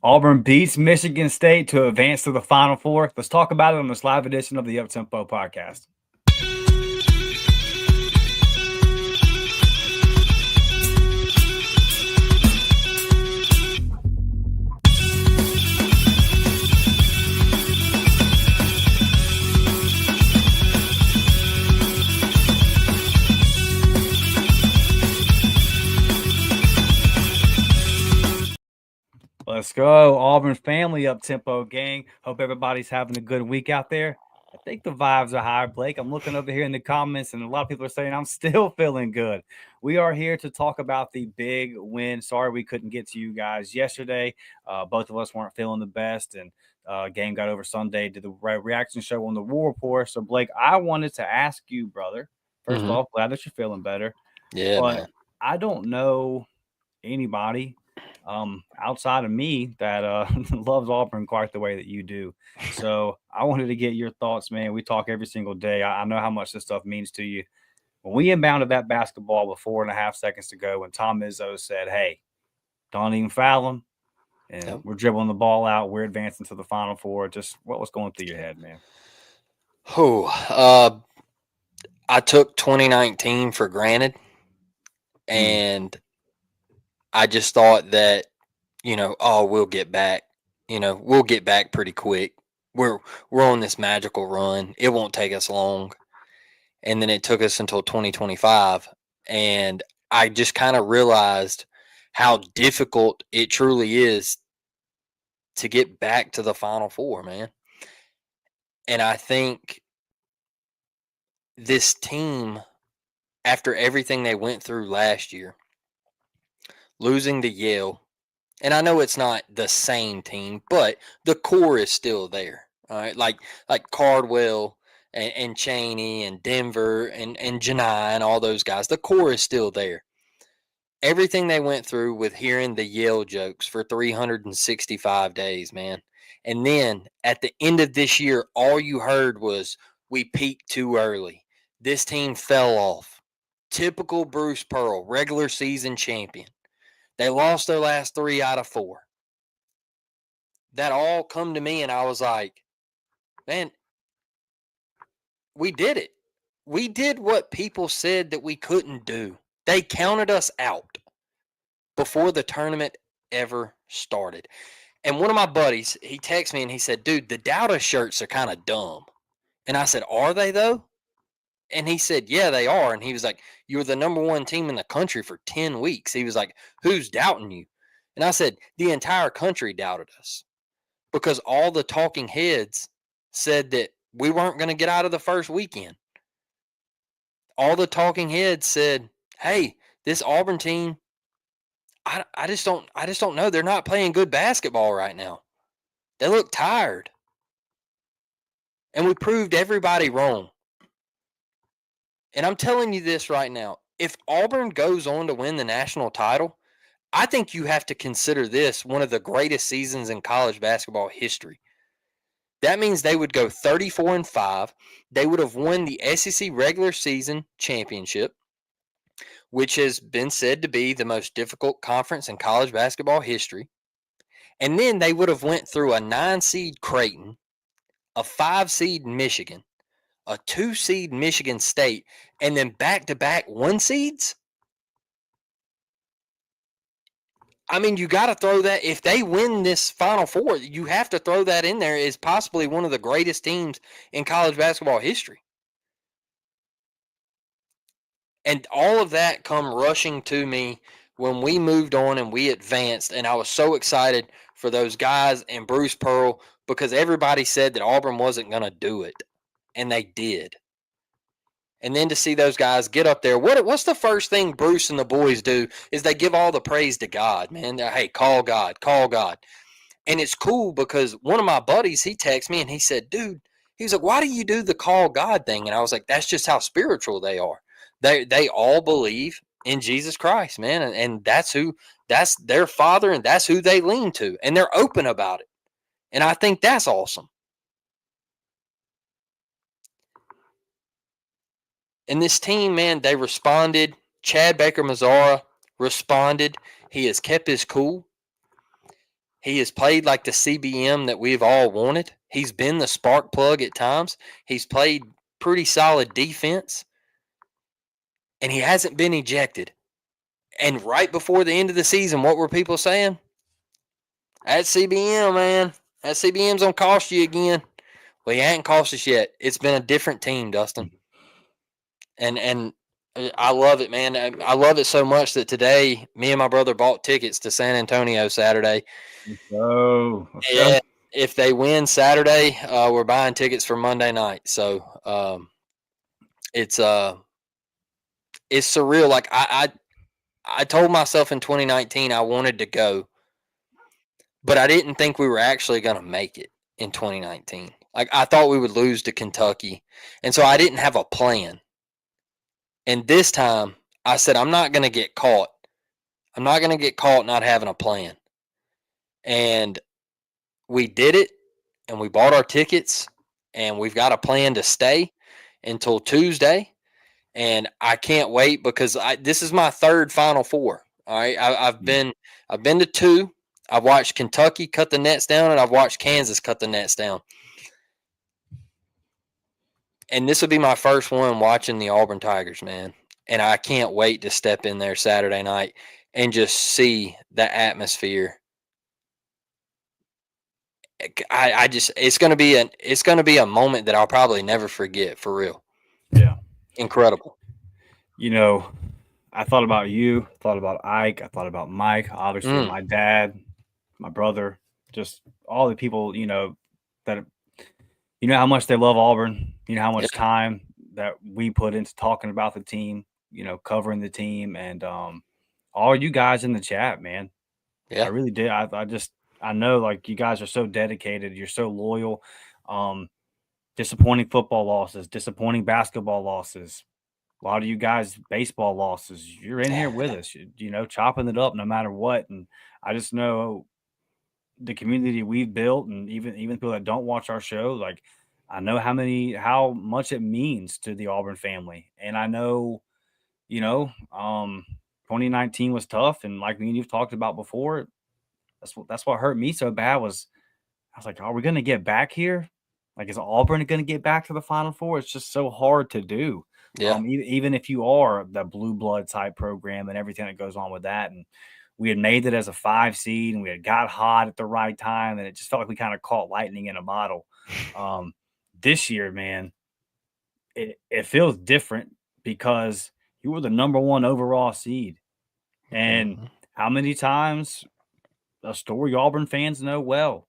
Auburn beats Michigan State to advance to the Final Four. Let's talk about it on this live edition of the Uptempo podcast. Let's go, Auburn family, up tempo gang. Hope everybody's having a good week out there. I think the vibes are high, Blake. I'm looking over here in the comments, and a lot of people are saying I'm still feeling good. We are here to talk about the big win. Sorry we couldn't get to you guys yesterday. Both of us weren't feeling the best, and game got over Sunday. Did the reaction show on the War Report. So, Blake, I wanted to ask you, brother. First off, glad that you're feeling better. Yeah, but man. I don't know anybody outside of me that loves Auburn quite the way that you do. So I wanted to get your thoughts, man. We talk every single day. I know how much this stuff means to you. When we inbounded that basketball with 4.5 seconds to go, when Tom Izzo said, "Hey, don't even foul him," and we're dribbling the ball out, we're advancing to the Final Four. Just what was going through your head, man? I took 2019 for granted, and I just thought that, we'll get back. We'll get back pretty quick. We're on this magical run. It won't take us long. And then it took us until 2025, and I just kind of realized how difficult it truly is to get back to the Final Four, man. And I think this team, after everything they went through last year, losing to Yale, and I know it's not the same team, but the core is still there. All right, like Cardwell and Cheney and Denver and Johni and all those guys. The core is still there. Everything they went through with hearing the Yale jokes for 365 days, man. And then at the end of this year, all you heard was, we peaked too early. This team fell off. Typical Bruce Pearl, regular season champion. They lost their last 3 out of 4. That all come to me, and I was like, man, we did it. We did what people said that we couldn't do. They counted us out before the tournament ever started. And one of my buddies, he texted me and he said, dude, the Dowda shirts are kind of dumb. And I said, are they though? And he said, yeah, they are. And he was like, you were the number 1 team in the country for 10 weeks. He was like, who's doubting you? And I said, the entire country doubted us, because all the talking heads said that we weren't going to get out of the first weekend. All the talking heads said, hey, this Auburn team, I just don't know. They're not playing good basketball right now. They look tired. And we proved everybody wrong. And I'm telling you this right now. If Auburn goes on to win the national title, I think you have to consider this one of the greatest seasons in college basketball history. That means they would go 34-5. They would have won the SEC regular season championship, which has been said to be the most difficult conference in college basketball history. And then they would have went through a 9-seed Creighton, a 5-seed Michigan, a 2-seed Michigan State, and then back-to-back 1-seeds? I mean, you got to throw that. If they win this Final Four, you have to throw that in there as possibly one of the greatest teams in college basketball history. And all of that come rushing to me when we moved on and we advanced. And I was so excited for those guys and Bruce Pearl, because everybody said that Auburn wasn't going to do it. And they did. And then to see those guys get up there, what's the first thing Bruce and the boys do is they give all the praise to God, man. Hey, call God, call God. And it's cool because one of my buddies, he texted me and he said, dude, he was like, why do you do the call God thing? And I was like, that's just how spiritual they are. They all believe in Jesus Christ, man. And that's their father, and that's who they lean to. And they're open about it. And I think that's awesome. And this team, man, they responded. Chad Baker-Mazara responded. He has kept his cool. He has played like the CBM that we've all wanted. He's been the spark plug at times. He's played pretty solid defense, and he hasn't been ejected. And right before the end of the season, what were people saying? That CBM, man. That CBM's going to cost you again. Well, he ain't cost us yet. It's been a different team, Dustin. And I love it, man. I love it so much that today, me and my brother bought tickets to San Antonio Saturday. Oh, Yeah, if they win Saturday, we're buying tickets for Monday night. So it's surreal. Like I told myself in 2019 I wanted to go, but I didn't think we were actually going to make it in 2019. Like I thought we would lose to Kentucky, and so I didn't have a plan. And this time, I said I'm not going to get caught. I'm not going to get caught not having a plan. And we did it, and we bought our tickets, and we've got a plan to stay until Tuesday. And I can't wait because this is my third Final Four. All right, I've been to two. I've watched Kentucky cut the nets down, and I've watched Kansas cut the nets down. And this will be my first one watching the Auburn Tigers, man. And I can't wait to step in there Saturday night and just see the atmosphere. I just it's gonna be a moment that I'll probably never forget, for real. Yeah. Incredible. You know, I thought about you, thought about Ike, I thought about Mike, obviously my dad, my brother, just all the people, that how much they love Auburn, how much time that we put into talking about the team, covering the team, and all you guys in the chat, man. Yeah. I really did. I know, like, you guys are so dedicated, you're so loyal. Disappointing football losses, disappointing basketball losses. A lot of you guys, baseball losses, you're in here with us, chopping it up no matter what. And I just know the community we've built, and even people that don't watch our show, like, I know how much it means to the Auburn family. And I know, 2019 was tough. And like me and you've talked about before, that's what hurt me so bad was I was like, are we going to get back here? Like, is Auburn going to get back to the Final Four? It's just so hard to do. Yeah. Even if you are the blue blood type program and everything that goes on with that. And we had made it as a 5 seed, and we had got hot at the right time, and it just felt like we kind of caught lightning in a bottle. This year, man, it feels different because you were the number 1 overall seed. And how many times a story Auburn fans know well,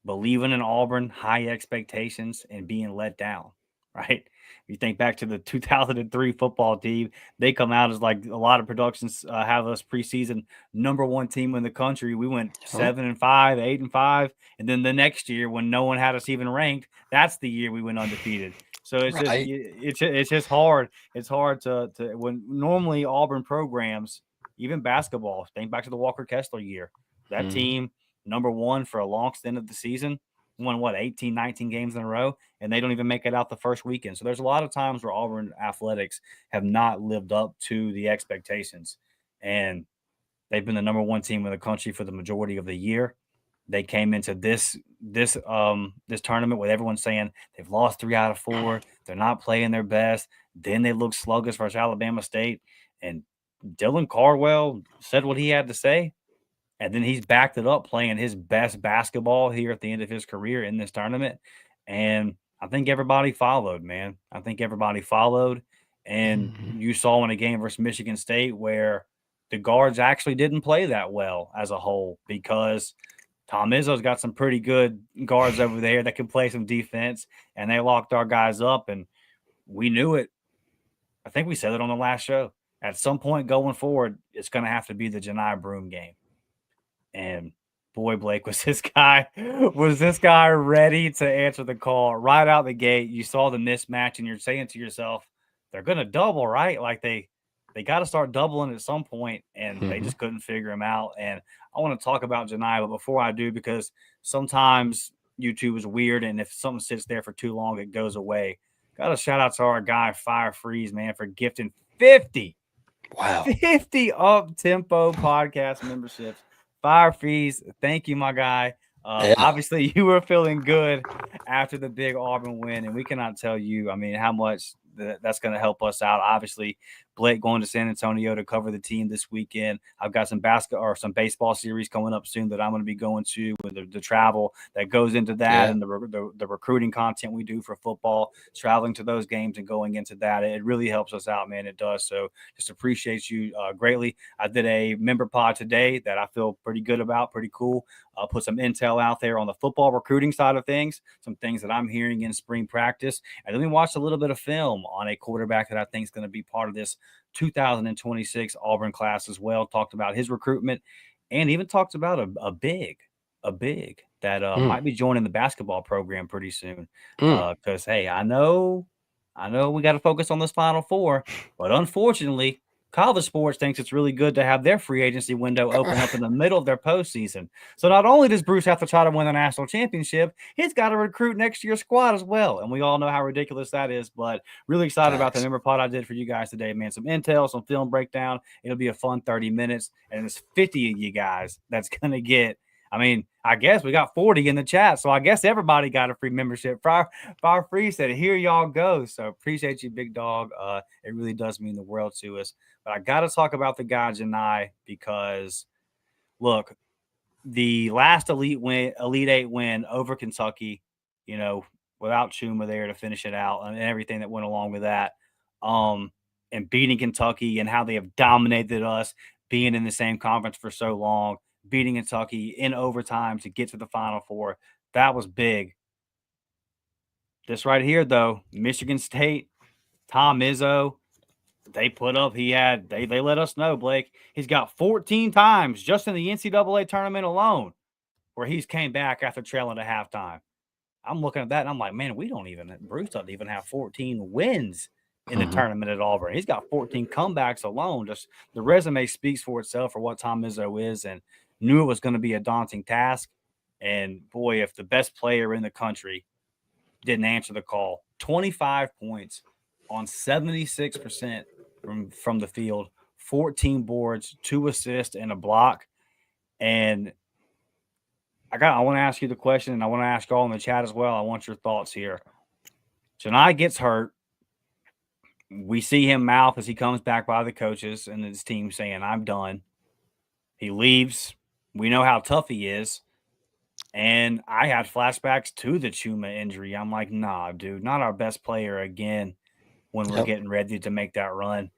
believing in Auburn, high expectations, and being let down, right? You think back to the 2003 football team, they come out as, like, a lot of productions have us preseason number 1 team in the country. We went 7-5, 8-5, and then the next year, when no one had us even ranked, that's the year we went undefeated. So it's just hard. It's hard to when normally Auburn programs, even basketball, think back to the Walker Kessler year, that team number 1 for a long stint of the season, won 18, 19 games in a row, and they don't even make it out the first weekend. So there's a lot of times where Auburn athletics have not lived up to the expectations, and they've been the number 1 team in the country for the majority of the year. They came into this tournament with everyone saying they've lost 3 out of 4. They're not playing their best. Then they look sluggish versus Alabama State, and Dylan Cardwell said what he had to say. And then he's backed it up playing his best basketball here at the end of his career in this tournament. And I think everybody followed, man. I think everybody followed. And you saw in a game versus Michigan State where the guards actually didn't play that well as a whole, because Tom Izzo's got some pretty good guards over there that can play some defense, and they locked our guys up, and we knew it. I think we said it on the last show. At some point going forward, it's going to have to be the Johni Broome game. And boy, Blake, was this guy ready to answer the call right out the gate? You saw the mismatch, and you're saying to yourself, they're going to double, right? Like they got to start doubling at some point, and they just couldn't figure him out. And I want to talk about Johni, but before I do, because sometimes YouTube is weird, and if something sits there for too long, it goes away. Got a shout out to our guy Fire Freeze, man, for gifting 50 up tempo podcast memberships. Fire Freeze, thank you, my guy. Yeah. Obviously, you were feeling good after the big Auburn win, and we cannot tell you, I mean, how much that's going to help us out. Obviously, Blake going to San Antonio to cover the team this weekend. I've got some basketball or some baseball series coming up soon that I'm going to be going to, with the travel that goes into that, Yeah. and the recruiting content we do for football, traveling to those games and going into that. It really helps us out, man. It does. So just appreciate you greatly. I did a member pod today that I feel pretty good about, pretty cool. Put some intel out there on the football recruiting side of things, some things that I'm hearing in spring practice. And then we watched a little bit of film on a quarterback that I think is going to be part of this 2026 Auburn class as well. Talked about his recruitment, and even talked about a big that Mm. might be joining the basketball program pretty soon. Mm. Because hey, I know we got to focus on this Final Four, but unfortunately, college sports thinks it's really good to have their free agency window open up in the middle of their postseason. So not only does Bruce have to try to win the national championship, he's got to recruit next year's squad as well. And we all know how ridiculous that is. But really excited about the Facts. member pod I did for you guys today, man. Some intel, some film breakdown. It'll be a fun 30 minutes. And it's 50 of you guys that's going to get. I mean, I guess we got 40 in the chat, so I guess everybody got a free membership. Fire Free said, "Here y'all go." So appreciate you, big dog. It really does mean the world to us. But I got to talk about the guy Johni, because look, the last Elite Eight win over Kentucky, you know, without Chuma there to finish it out and everything that went along with that, um, and beating Kentucky and how they have dominated us, being in the same conference for so long, beating Kentucky in overtime to get to the Final Four, that was big. This right here, though, Michigan State, Tom Izzo, they put up, they let us know, Blake, he's got 14 times just in the NCAA tournament alone where he's came back after trailing at halftime. I'm looking at that and I'm like, man, Bruce doesn't even have 14 wins in the Mm-hmm. tournament at Auburn. He's got 14 comebacks alone. Just the resume speaks for itself for what Tom Izzo is, and knew it was going to be a daunting task. And boy, if the best player in the country didn't answer the call, 25 points on 76% from the field, 14 boards, 2 assists, and a block. And I want to ask you the question, and I want to ask all in the chat as well. I want your thoughts here. Johni gets hurt. We see him mouth as he comes back by the coaches and his team saying, "I'm done." He leaves. We know how tough he is. And I had flashbacks to the Chuma injury. I'm like, nah, dude, not our best player again when we're Yep. getting ready to make that run.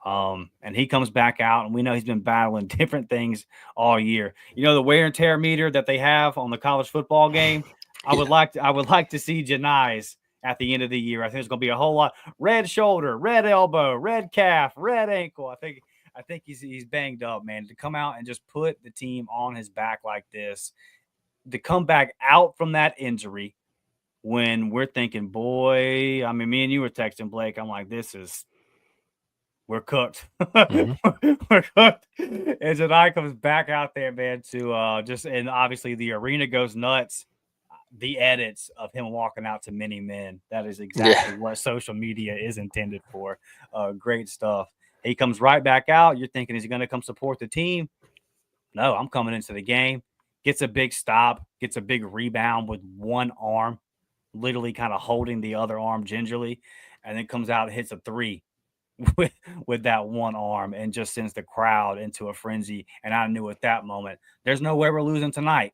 And he comes back out, and we know he's been battling different things all year. You know, the wear and tear meter that they have on the college football game. I would like to see Johni's at the end of the year. I think there's going to be a whole lot: red shoulder, red elbow, red calf, red ankle. I think he's banged up, man. To come out and just put the team on his back like this, to come back out from that injury when we're thinking, boy, I mean, me and you were texting Blake. I'm like, we're cooked. Mm-hmm. We're cooked. And Johni comes back out there, man, to and obviously the arena goes nuts. The edits of him walking out to many men, that is exactly what social media is intended for. Great stuff. He comes right back out. You're thinking, is he going to come support the team? No, I'm coming into the game. Gets a big stop, gets a big rebound with one arm, literally kind of holding the other arm gingerly, and then comes out and hits a three with that one arm and just sends the crowd into a frenzy. And I knew at that moment, there's no way we're losing tonight.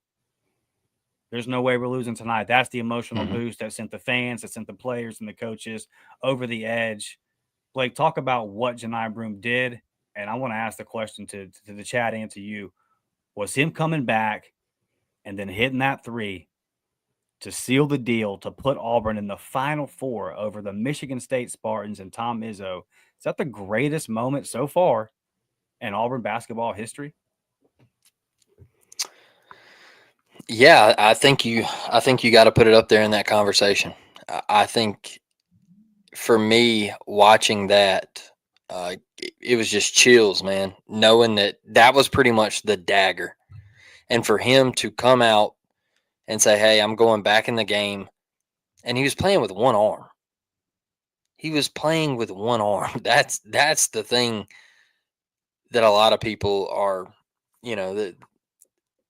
There's no way we're losing tonight. That's the emotional Mm-hmm. boost that sent the fans, that sent the players and the coaches over the edge. Blake, talk about what Johni Broome did. And I want to ask the question to the chat and to you. Was him coming back and then hitting that three to seal the deal to put Auburn in the Final Four over the Michigan State Spartans and Tom Izzo? Is that the greatest moment so far in Auburn basketball history? Yeah, I think you got to put it up there in that conversation. I think for me watching that, it was just chills, man, knowing that was pretty much the dagger. And for him to come out and say, "Hey, I'm going back in the game," and he was playing with one arm. He was playing with one arm. That's the thing that a lot of people are, you know,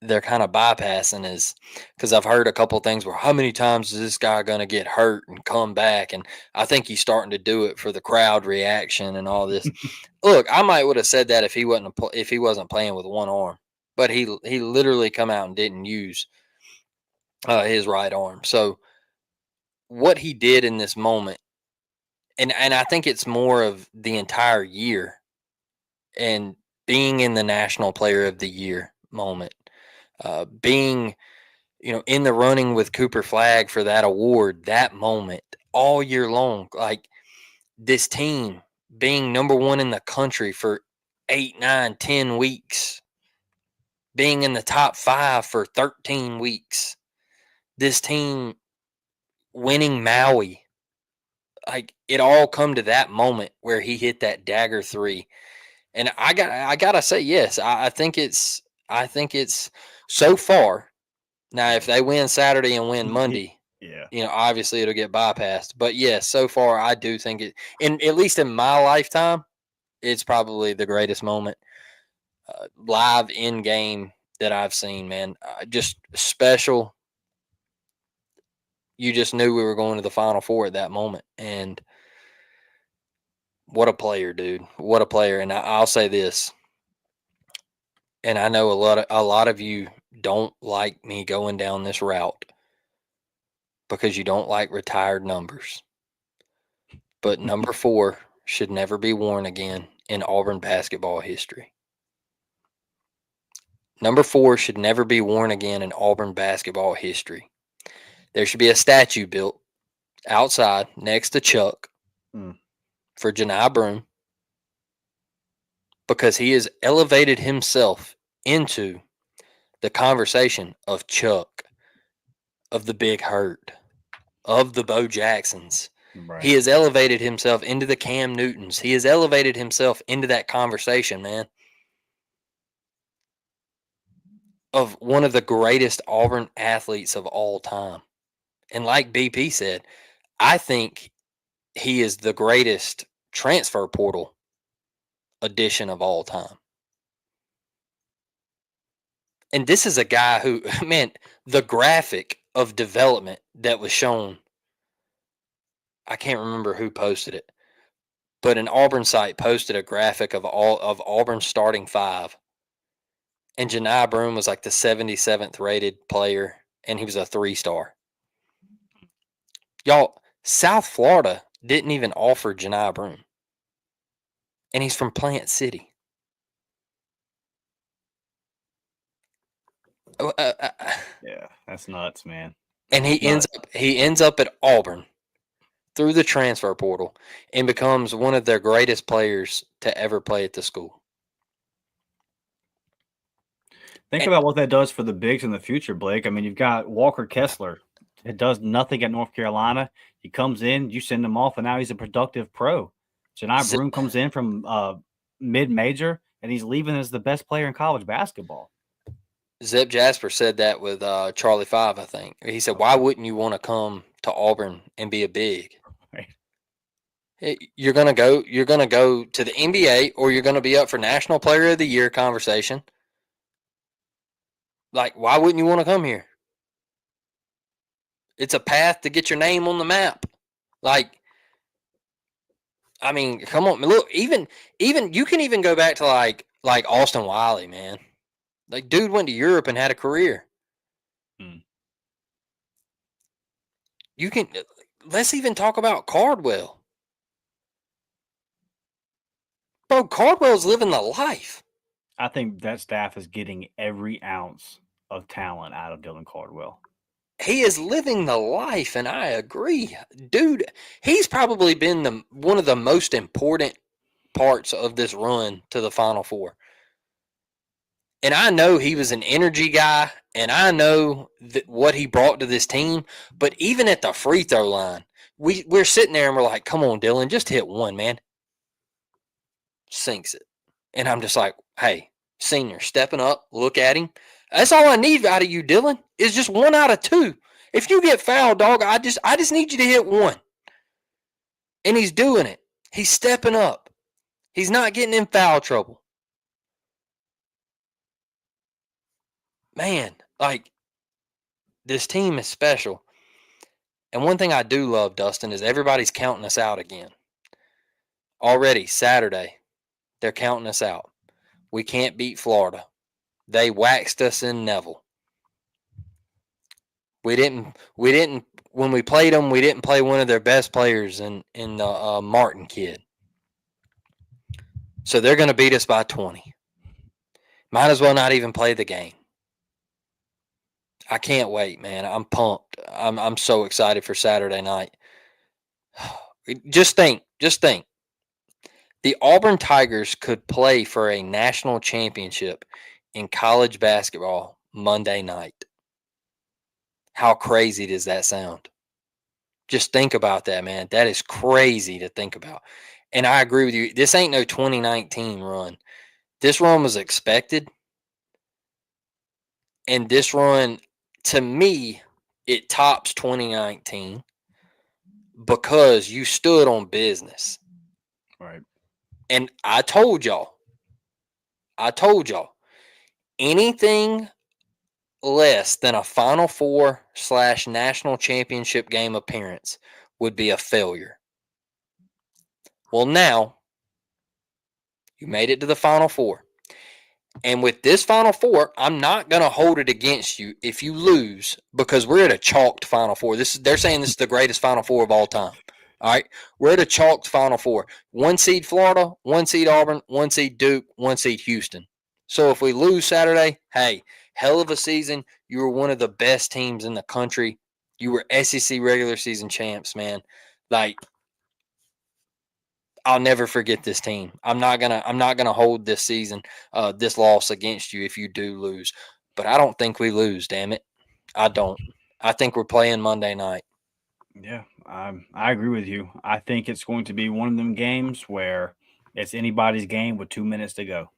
they're kind of bypassing is because I've heard a couple things where how many times is this guy going to get hurt and come back? And I think he's starting to do it for the crowd reaction and all this. Look, I might would have said that if he wasn't playing with one arm, but he literally come out and didn't use his right arm. So what he did in this moment, and I think it's more of the entire year and being in the National Player of the Year moment, being in the running with Cooper Flagg for that award, that moment all year long, like this team being number one in the country for 8, 9, 10 weeks, being in the top 5 for 13 weeks, this team winning Maui, like it all come to that moment where he hit that dagger 3. And I gotta say, yes, I think it's so far. Now, if they win Saturday and win Monday, Yeah. obviously it'll get bypassed. But yes, so far I do think it, at least in my lifetime, it's probably the greatest moment live in game that I've seen. Man, just special. You just knew we were going to the Final Four at that moment, and what a player, dude! What a player! And I'll say this, and I know a lot of you don't like me going down this route because you don't like retired numbers. But number 4 should never be worn again in Auburn basketball history. Number 4 should never be worn again in Auburn basketball history. There should be a statue built outside next to Chuck for Johni Broome because he has elevated himself into the conversation of Chuck, of the Big Hurt, of the Bo Jacksons. Right. He has elevated himself into the Cam Newtons. He has elevated himself into that conversation, man, of one of the greatest Auburn athletes of all time. And like BP said, I think he is the greatest transfer portal addition of all time. And this is a guy who, man, the graphic of development that was shown, I can't remember who posted it, but an Auburn site posted a graphic of all of Auburn's starting 5. And Johni Broome was like the 77th rated player, and he was a 3-star. Y'all, South Florida didn't even offer Johni Broome. And he's from Plant City. Yeah, that's nuts, man. And he ends up at Auburn through the transfer portal and becomes one of their greatest players to ever play at the school. Think about what that does for the bigs in the future, Blake. I mean, you've got Walker Kessler. It does nothing at North Carolina. He comes in, you send him off, and now he's a productive pro. Johni Broome comes in from mid-major, and he's leaving as the best player in college basketball. Zep Jasper said that with Charlie 5, I think. He said, why wouldn't you want to come to Auburn and be a big? Right. You're gonna go to the NBA, or you're gonna be up for National Player of the Year conversation. Like, why wouldn't you want to come here? It's a path to get your name on the map. Like, I mean, come on, look. Even you can even go back to like Austin Wiley, man. Like, dude went to Europe and had a career. You can let's even talk about Cardwell. Bro, Cardwell's living the life. I think that staff is getting every ounce of talent out of Dylan Cardwell. He is living the life, and I agree. Dude, he's probably been one of the most important parts of this run to the Final Four. And I know he was an energy guy, and I know what he brought to this team, but even at the free throw line, we're sitting there and we're like, come on, Dylan, just hit one, man. Sinks it. And I'm just like, hey, senior, stepping up, look at him. That's all I need out of you, Dylan, is just 1 out of 2. If you get fouled, dog, I just need you to hit 1. And he's doing it. He's stepping up. He's not getting in foul trouble. man, like, this team is special. And one thing I do love, Dustin, is everybody's counting us out again. Already Saturday, they're counting us out. We can't beat Florida. They waxed us in Neville. We didn't. When we played them, we didn't play one of their best players in the Martin kid. So they're going to beat us by 20. Might as well not even play the game. I can't wait, man. I'm pumped. I'm so excited for Saturday night. Just think. The Auburn Tigers could play for a national championship in college basketball Monday night. How crazy does that sound? Just think about that, man. That is crazy to think about. And I agree with you. This ain't no 2019 run. This run was expected. And this run, to me, it tops 2019 because you stood on business. Right. And I told y'all, anything less than a Final Four / national championship game appearance would be a failure. Well, now you made it to the Final Four. And with this Final Four, I'm not going to hold it against you if you lose because we're at a chalked Final Four. They're saying this is the greatest Final Four of all time. All right. We're at a chalked Final Four. 1 seed Florida, 1 seed Auburn, 1 seed Duke, 1 seed Houston. So if we lose Saturday, hey, hell of a season. You were one of the best teams in the country. You were SEC regular season champs, man. Like, I'll never forget this team. I'm not gonna hold this season, this loss against you if you do lose. But I don't think we lose. Damn it, I don't. I think we're playing Monday night. Yeah, I agree with you. I think it's going to be one of them games where it's anybody's game with 2 minutes to go.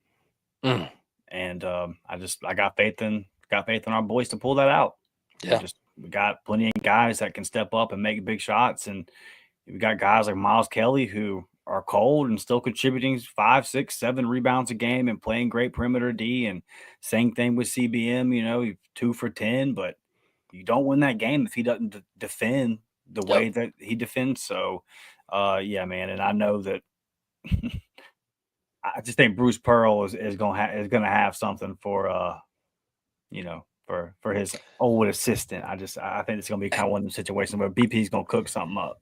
Mm. And I got faith in our boys to pull that out. Yeah. We got plenty of guys that can step up and make big shots, and we got guys like Miles Kelly who are cold and still contributing 5, 6, 7 rebounds a game and playing great perimeter D. And same thing with CBM. You know, 2 for 10, but you don't win that game if he doesn't defend the way that he defends. So, yeah, man, and I know that. I just think Bruce Pearl is gonna have something for for his old assistant. I think it's gonna be kind of one of those situations where BP's gonna cook something up.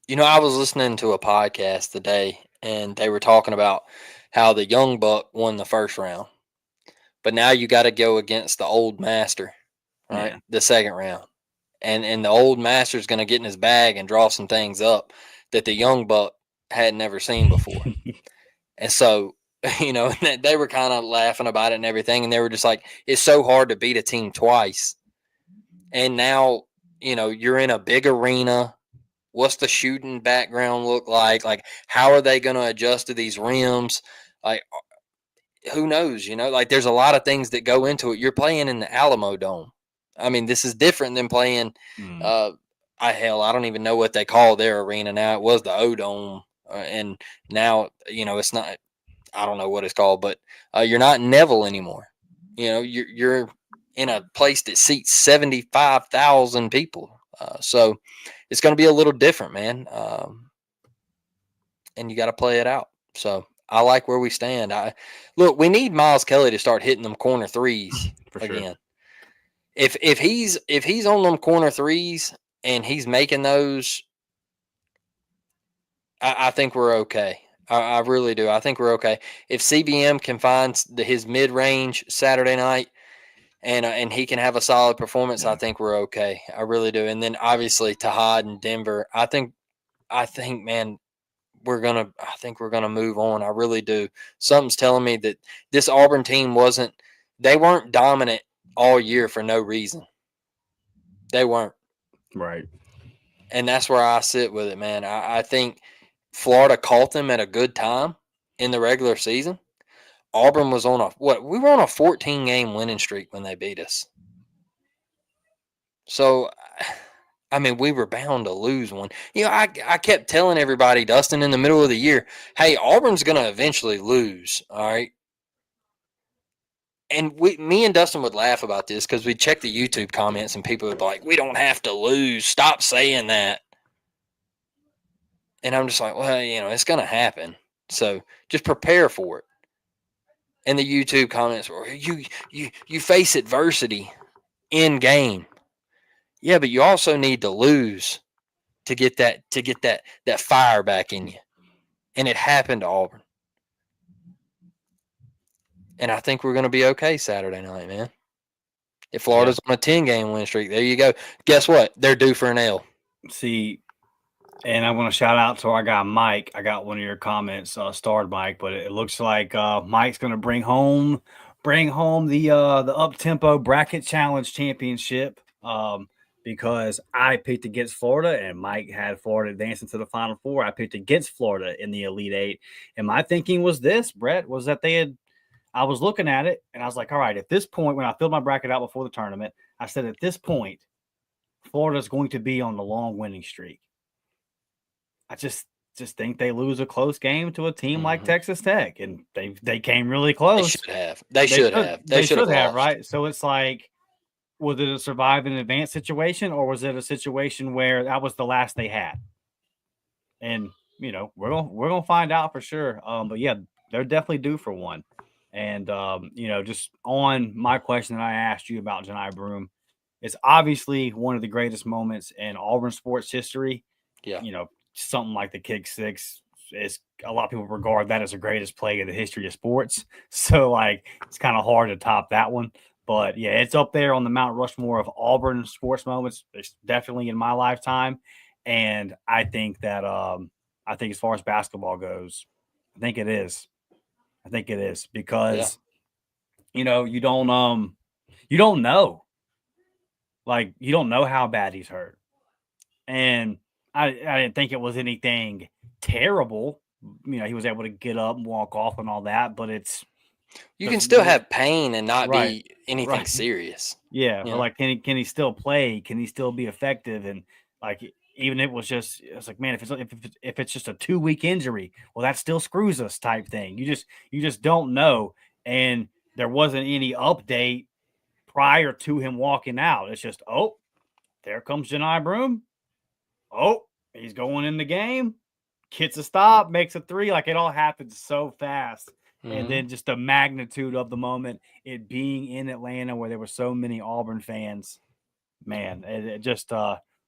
You know, I was listening to a podcast today, and they were talking about how the young buck won the first round, but now you got to go against the old master, right? Yeah. The second round, and the old master's going to get in his bag and draw some things up that the young buck had never seen before. And so, you know, they were kind of laughing about it and everything, and they were just like, it's so hard to beat a team twice. And now, you know, you're in a big arena. What's the shooting background look like? Like, how are they going to adjust to these rims? Like, who knows? You know, like, there's a lot of things that go into it. You're playing in the Alamo Dome. I mean, this is different than playing. I don't even know what they call their arena now. It was the O Dome, and now, you know, it's not. I don't know what it's called, but you're not in Neville anymore. You know, you're in a place that seats 75,000 people. So it's going to be a little different, man. And you got to play it out. So I like where we stand. Look, we need Miles Kelly to start hitting them corner threes for again. Sure. If he's on them corner threes and he's making those, I think we're okay. I really do. I think we're okay. If CBM can find his mid range Saturday night, and he can have a solid performance, I think we're okay. I really do. And then obviously Tahad and Denver, I think, man, I think we're gonna move on. I really do. Something's telling me that this Auburn team they weren't dominant all year for no reason. They weren't. Right. And that's where I sit with it, man. I think Florida caught them at a good time in the regular season. Auburn was on we were on a 14-game winning streak when they beat us. So, I mean, we were bound to lose one. You know, I kept telling everybody, Dustin, in the middle of the year, hey, Auburn's going to eventually lose, all right? and me and Dustin would laugh about this because we'd check the YouTube comments and people would be like, "We don't have to lose. Stop saying that." And I'm just like, well, it's going to happen. So just prepare for it. And the YouTube comments were, you face adversity in game. Yeah, but you also need to lose to get that fire back in you. And it happened to Auburn. And I think we're going to be okay Saturday night, man. If Florida's on a 10-game win streak, there you go. Guess what? They're due for an L. See, and I want to shout out to our guy Mike. I got one of your comments, starred Mike, but it looks like Mike's going to bring home the up tempo bracket challenge championship. Because I picked against Florida and Mike had Florida advancing to the Final Four. I picked against Florida in the Elite Eight, and my thinking was this, Brett, was that I was looking at it and I was like, all right, at this point, when I filled my bracket out before the tournament, I said at this point, Florida's going to be on the long winning streak. I just think they lose a close game to a team like Texas Tech, and they came really close. They should have lost. Right? So it's like, was it a survive and advance situation, or was it a situation where that was the last they had? And we're gonna find out for sure. But yeah, they're definitely due for one. And just on my question that I asked you about Johni Broome, it's obviously one of the greatest moments in Auburn sports history. Yeah. Something like the kick six is, a lot of people regard that as the greatest play in the history of sports. So like, it's kind of hard to top that one. But yeah, it's up there on the Mount Rushmore of Auburn sports moments. It's definitely in my lifetime. And I think that as far as basketball goes, I think it is. Because you don't know. Like, you don't know how bad he's hurt. And I didn't think it was anything terrible. He was able to get up and walk off and all that, but you can still have pain and not right, be anything serious. Yeah, but like, can he still play? Can he still be effective? And like, even if it's like, man, if it's just a 2-week injury, well, that still screws us type thing. You just don't know. And there wasn't any update prior to him walking out. It's just, oh, there comes Johni Broome. Oh, he's going in the game. Gets a stop, makes a three. Like, it all happens so fast. And then just the magnitude of the moment, it being in Atlanta where there were so many Auburn fans, man, it just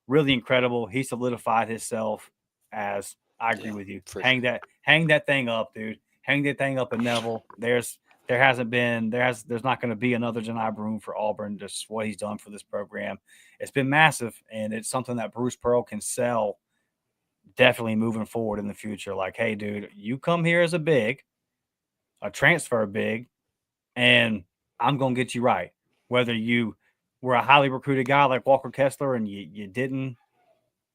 really incredible. He solidified himself as, I agree with you. Hang that thing up, dude. Hang that thing up in Neville. There's not going to be another Johni Broome for Auburn. Just what he's done for this program. It's been massive, and it's something that Bruce Pearl can sell definitely moving forward in the future. Like, hey, dude, you come here as a transfer big, and I'm going to get you right. Whether you were a highly recruited guy like Walker Kessler and you didn't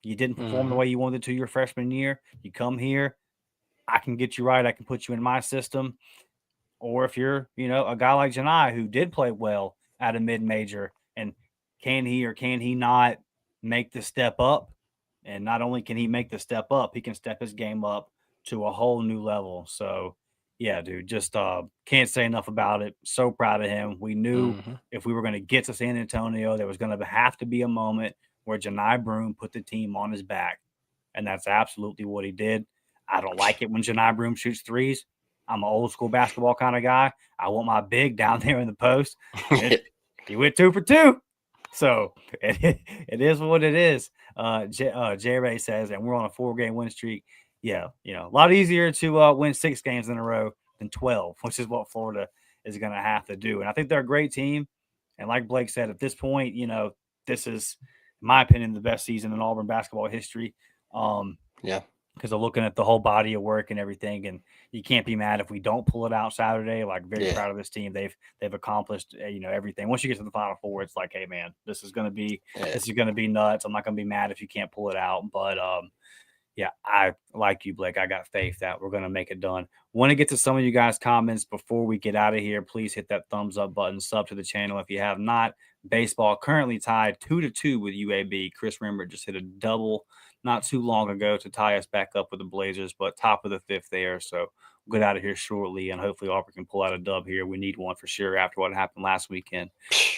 perform the way you wanted to your freshman year, you come here, I can get you right. I can put you in my system. Or if you're, a guy like Johni who did play well at a mid-major, and can he not make the step up? And not only can he make the step up, he can step his game up to a whole new level. So, yeah, dude, just can't say enough about it. So proud of him. We knew if we were going to get to San Antonio, there was going to have to be a moment where Johni Broome put the team on his back. And that's absolutely what he did. I don't like it when Johni Broome shoots threes. I'm an old school basketball kind of guy. I want my big down there in the post. He went 2 for 2. So it is what it is. J Ray says, and we're on a 4-game win streak. Yeah, a lot easier to win 6 games in a row than 12, which is what Florida is going to have to do. And I think they're a great team. And like Blake said, at this point, this is, in my opinion, the best season in Auburn basketball history. Because they're looking at the whole body of work and everything, and you can't be mad if we don't pull it out Saturday. Like, very proud of this team. They've accomplished everything. Once you get to the Final Four, it's like, hey man, this is gonna be nuts. I'm not gonna be mad if you can't pull it out. But yeah, I like you, Blake. I got faith that we're gonna make it done. Want to get to some of you guys' comments before we get out of here. Please hit that thumbs up button, sub to the channel if you have not. Baseball currently tied 2-2 with UAB. Chris Rembert just hit a double not too long ago to tie us back up with the Blazers, but top of the 5th there. So We'll get out of here shortly, and hopefully Auburn can pull out a dub here. We need one for sure after what happened last weekend.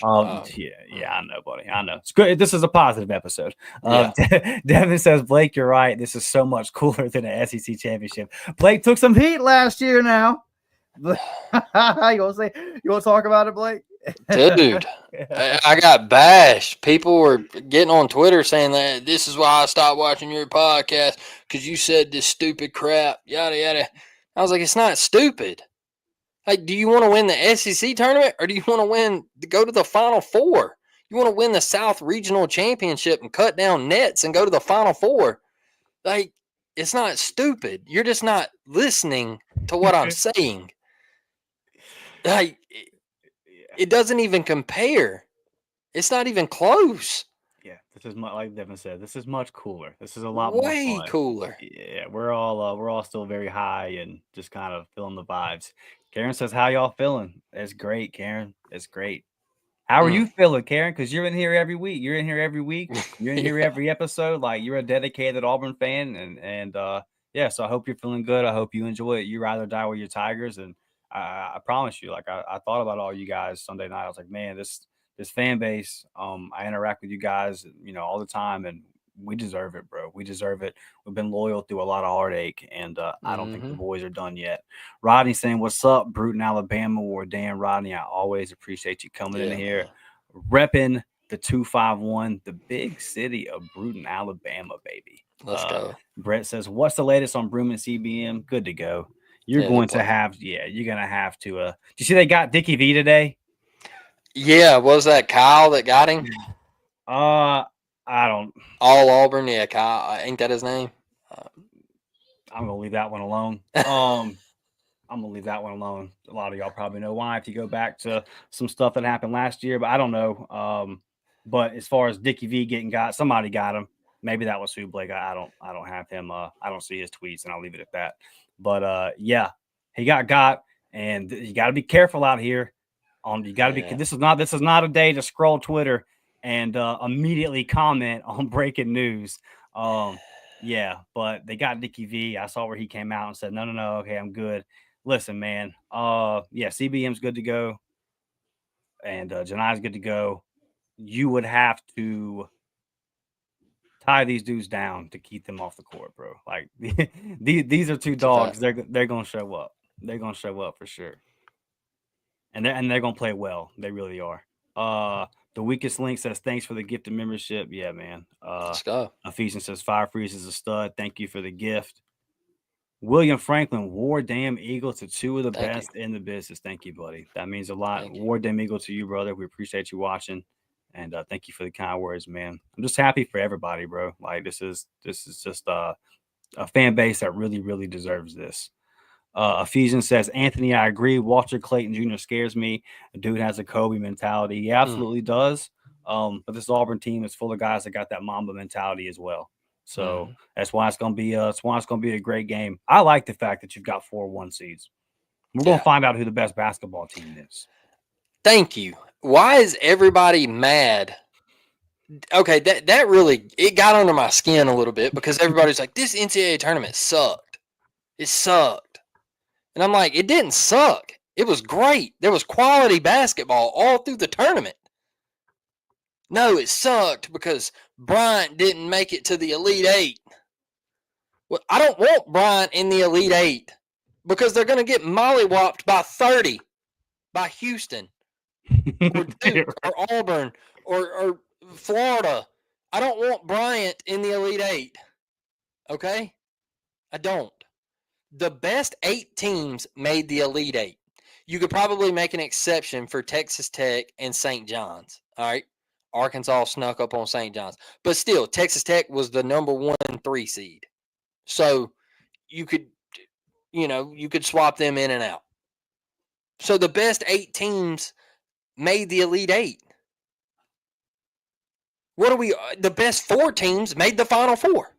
Yeah, I know, buddy. I know. It's good. This is a positive episode. Yeah. Devin says, Blake, you're right. This is so much cooler than the SEC championship. Blake took some heat last year now. You want to talk about it, Blake? Dude, I got bashed. People were getting on Twitter saying that this is why I stopped watching your podcast because you said this stupid crap, yada, yada. I was like, it's not stupid. Like, do you want to win the SEC tournament or do you want to go to the Final Four? You want to win the South Regional Championship and cut down nets and go to the Final Four? Like, it's not stupid. You're just not listening to what I'm saying. Like, it doesn't even compare. It's not even close. Yeah, this is like Devin said. This is much cooler. This is a lot Way more fun. cooler. Yeah, we're all still very high and just kind of feeling the vibes. Karen says, "How y'all feeling?" It's great, Karen. It's great. How are you feeling, Karen? Because you're in here every week. You're in here every week. You're in here every episode. Like, you're a dedicated Auburn fan, and yeah. So I hope you're feeling good. I hope you enjoy it. You ride or die with your Tigers, and I promise you, like I thought about all you guys Sunday night. I was like, man, this fan base. I interact with you guys, all the time, and we deserve it, bro. We deserve it. We've been loyal through a lot of heartache, and I don't think the boys are done yet. Rodney saying, "What's up, Bruton, Alabama?" Or Dan Rodney, I always appreciate you coming in here, repping the 251, the big city of Bruton, Alabama, baby. Let's go. Brett says, "What's the latest on Broome and CBM?" Good to go. You're going to have to. Do you see they got Dickie V today? Yeah, was that Kyle that got him? I don't. All Auburn, yeah, Kyle. Ain't that his name? I'm gonna leave that one alone. I'm gonna leave that one alone. A lot of y'all probably know why if you go back to some stuff that happened last year, but I don't know. But as far as Dickie V getting got, somebody got him. Maybe that was who, Blake. I don't have him. I don't see his tweets, and I'll leave it at that. But yeah, he got, and you got to be careful out here. You got to be. This is not a day to scroll Twitter and immediately comment on breaking news. Yeah, but they got Dickie V. I saw where he came out and said, no, okay, I'm good. Listen, man. Yeah, CBM's good to go, and Johni's good to go. You would have to tie these dudes down to keep them off the court, bro. Like these are two dogs. They're gonna show up. They're gonna show up for sure, and they're gonna play well. They really are. The weakest link says thanks for the gift of membership. Yeah, man. Let's go. Ephesians says Fire Freeze is a stud. Thank you for the gift. William Franklin, War Damn Eagle to two of the best in the business. Thank you, buddy. That means a lot. War Damn Eagle to you, brother. We appreciate you watching. And thank you for the kind words, man. I'm just happy for everybody, bro. Like this is just a fan base that really, really deserves this. Ephesians says, Anthony, I agree. Walter Clayton Jr. scares me. The dude has a Kobe mentality. He absolutely does. But this Auburn team is full of guys that got that Mamba mentality as well. So that's why it's gonna be a great game. I like the fact that you've got 4-1 seeds. We're gonna find out who the best basketball team is. Thank you. Why is everybody mad? Okay, that really it got under my skin a little bit because everybody's like, this NCAA tournament sucked. It sucked. And I'm like, it didn't suck. It was great. There was quality basketball all through the tournament. No, it sucked because Bryant didn't make it to the Elite Eight. Well, I don't want Bryant in the Elite Eight because they're going to get mollywopped by 30 by Houston or Duke or Auburn or Florida. I don't want Bryant in the Elite Eight. Okay? I don't. The best 8 teams made the Elite Eight. You could probably make an exception for Texas Tech and St. John's. All right? Arkansas snuck up on St. John's. But still, Texas Tech was the number 1-3 seed. So you could swap them in and out. So the best 8 teams made the Elite Eight. The best 4 teams made the Final Four.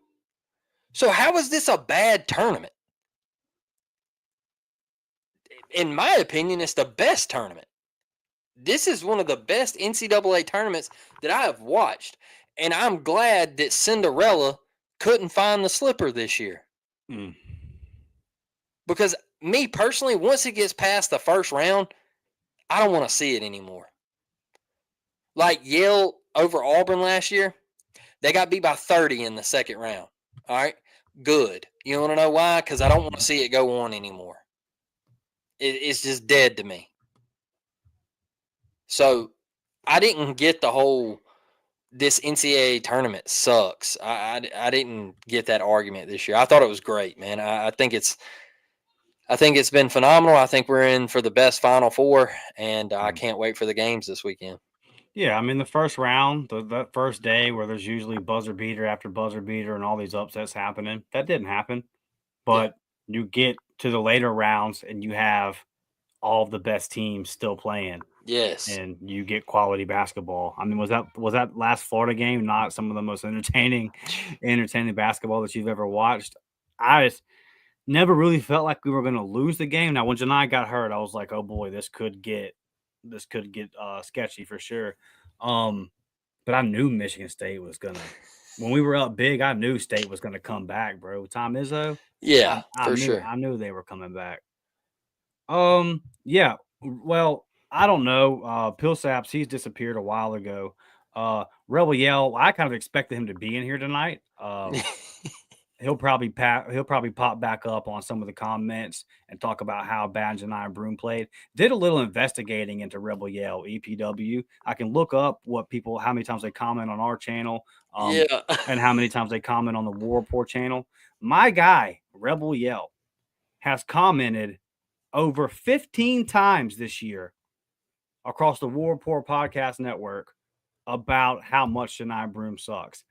So how is this a bad tournament? In my opinion, it's the best tournament. This is one of the best NCAA tournaments that I have watched. And I'm glad that Cinderella couldn't find the slipper this year. Because me personally, once it gets past the first round, I don't want to see it anymore. Like Yale over Auburn last year, they got beat by 30 in the second round. All right, good. You want to know why? Because I don't want to see it go on anymore. It's just dead to me. So I didn't get the whole this NCAA tournament sucks. I didn't get that argument this year. I thought it was great, man. I think it's been phenomenal. I think we're in for the best Final Four, and I can't wait for the games this weekend. Yeah, I mean the first round, that first day where there's usually buzzer beater after buzzer beater and all these upsets happening, that didn't happen. Yeah. But you get to the later rounds and you have all of the best teams still playing, Yes. and you get quality basketball. I mean, was that last Florida game not some of the most entertaining basketball that you've ever watched? I just never really felt like we were going to lose the game. Now, when Johni got hurt, I was like, "Oh boy, this could get sketchy for sure." But I knew Michigan State was gonna. When we were up big, I knew State was gonna come back, bro. Tom Izzo, Yeah, I for knew sure. I knew they were coming back. Yeah. Well, I don't know. Pillsaps, he's disappeared a while ago. Rebel Yell, I kind of expected him to be in here tonight. He'll probably pop back up on some of the comments and talk about how bad Johni Broome played. Did a little investigating into Rebel Yell EPW. I can look up how many times they comment on our channel, Yeah. and how many times they comment on the War Report channel. My guy, Rebel Yell, has commented over 15 times this year across the War Report podcast network about how much Johni Broome sucks.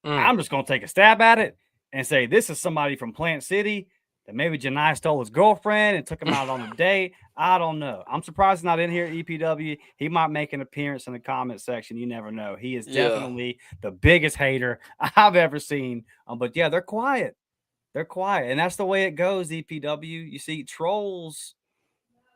I'm just going to take a stab at it and say this is somebody from Plant City that maybe Johni stole his girlfriend and took him out on a date. I don't know. I'm surprised he's not in here at EPW. He might make an appearance in the comment section. You never know. He is Yeah. definitely the biggest hater I've ever seen. But yeah, they're quiet. They're quiet. And that's the way it goes, EPW. You see, trolls,